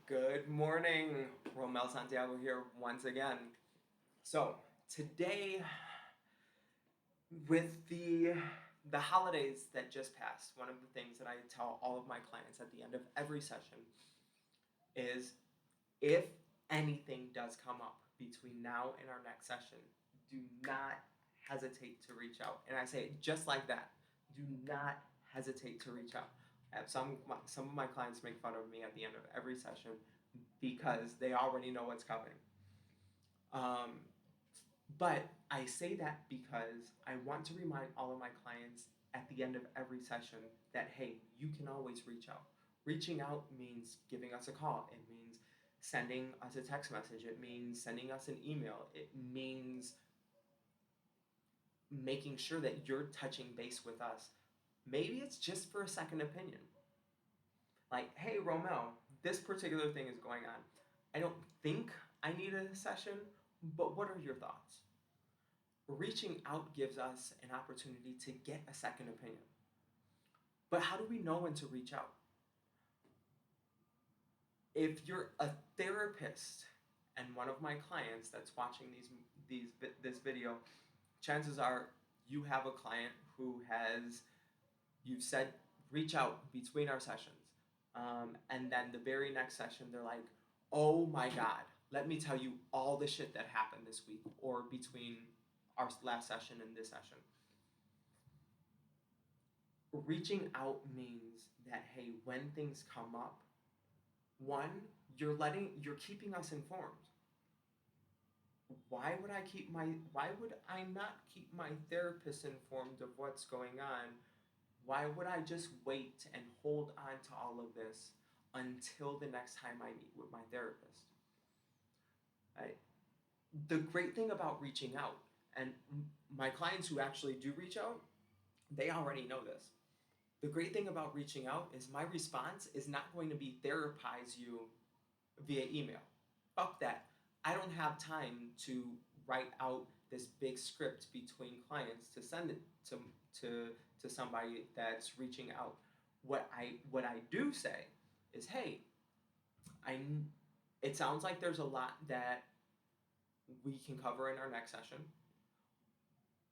Good morning, Romel Santiago here once again. So today, with the holidays that just passed, one of the things that I tell all of my clients at the end of every session is if anything does come up between now and our next session, do not hesitate to reach out. And I say it just like that. Do not hesitate to reach out. I have some of my clients make fun of me at the end of every session because they already know what's coming. Um, but I say that because I want to remind all of my clients at the end of every session that, hey, you can always reach out. Reaching out means giving us a call, it means sending us a text message, it means sending us an email, it means making sure that you're touching base with us. Maybe it's just for a second opinion. Like, hey, Romel, this particular thing is going on. I don't think I need a session, but what are your thoughts? Reaching out gives us an opportunity to get a second opinion. But how do we know when to reach out? If you're a therapist and one of my clients that's watching this video, chances are you have a client who has you've said reach out between our sessions, and then the very next session they're like, oh my god, let me tell you all the shit that happened this week or between our last session and this session. Reaching out means that, hey, when things come up, one, you're keeping us informed. Why would I not keep my therapist informed of what's going on? Why would I just wait and hold on to all of this until the next time I meet with my therapist? Right? The great thing about reaching out, and my clients who actually do reach out, they already know this. The great thing about reaching out is my response is not going to be therapize you via email. Fuck that. I don't have time to write out this big script between clients to send it to somebody that's reaching out. What I do say is, hey, I it sounds like there's a lot that we can cover in our next session.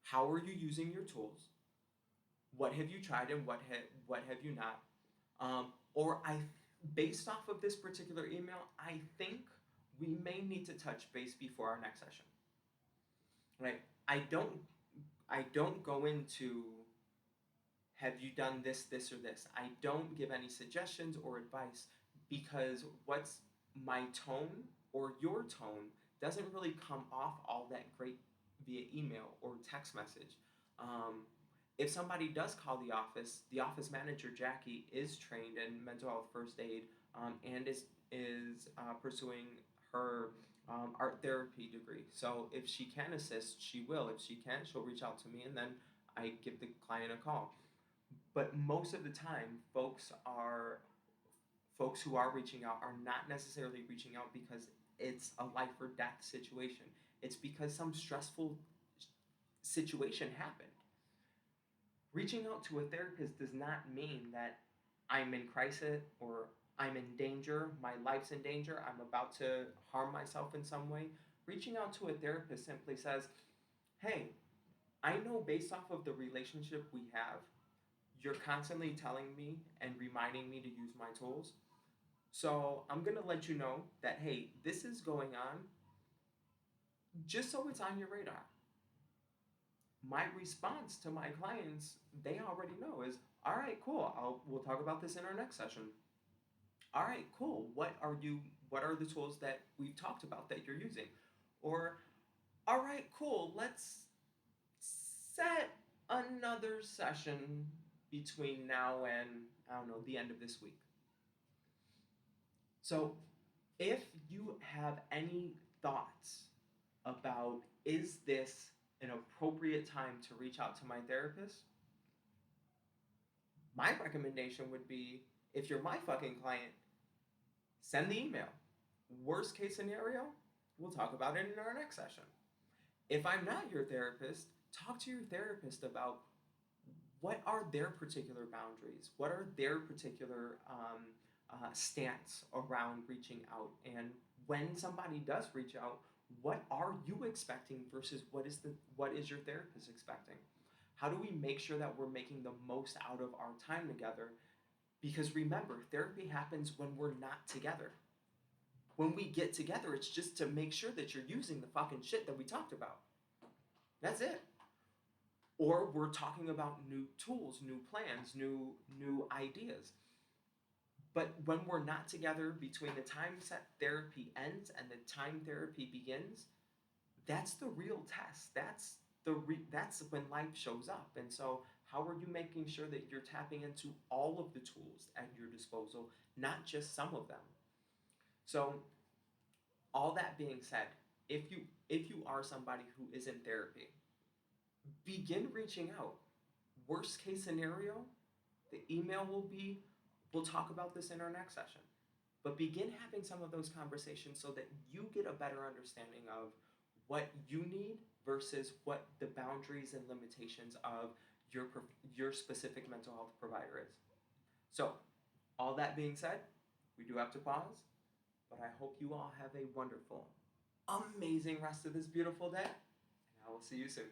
How are you using your tools? What have you tried and what have you not? Or based off of this particular email, I think we may need to touch base before our next session. Right? I don't go into have you done this or this. I don't give any suggestions or advice because what's my tone or your tone doesn't really come off all that great via email or text message. Um, if somebody does call the office manager Jackie is trained in mental health first aid, and is pursuing her art therapy degree. So if she can assist, she will. If she can't, she'll reach out to me, and then I give the client a call. But most of the time, folks who are reaching out are not necessarily reaching out because it's a life or death situation. It's because some stressful situation happened. Reaching out to a therapist does not mean that I'm in crisis or I'm in danger, my life's in danger, I'm about to harm myself in some way. Reaching out to a therapist simply says, hey, I know based off of the relationship we have, you're constantly telling me and reminding me to use my tools. So I'm going to let you know that, hey, this is going on just so it's on your radar. My response to my clients, they already know is, all right, cool. We'll talk about this in our next session. All right, cool. What are the tools that we've talked about that you're using? Or, all right, cool. Let's set another session between now and, I don't know, the end of this week. So, if you have any thoughts about is this an appropriate time to reach out to my therapist, my recommendation would be if you're my fucking client, send the email. Worst case scenario, we'll talk about it in our next session. If I'm not your therapist, talk to your therapist about what are their particular boundaries, what are their particular stance around reaching out, and when somebody does reach out, what are you expecting versus what is your therapist expecting? How do we make sure that we're making the most out of our time together? Because remember, therapy happens when we're not together. When we get together, it's just to make sure that you're using the fucking shit that we talked about. That's it. Or we're talking about new tools, new plans, new ideas. But when we're not together, between the time set therapy ends and the time therapy begins, that's the real test. That's when life shows up. And so, how are you making sure that you're tapping into all of the tools at your disposal, not just some of them? So, all that being said, if you are somebody who is in therapy, begin reaching out. Worst case scenario, the email will be, we'll talk about this in our next session. But begin having some of those conversations so that you get a better understanding of what you need versus what the boundaries and limitations of your specific mental health provider is. So, all that being said, we do have to pause, but I hope you all have a wonderful, amazing rest of this beautiful day, and I will see you soon.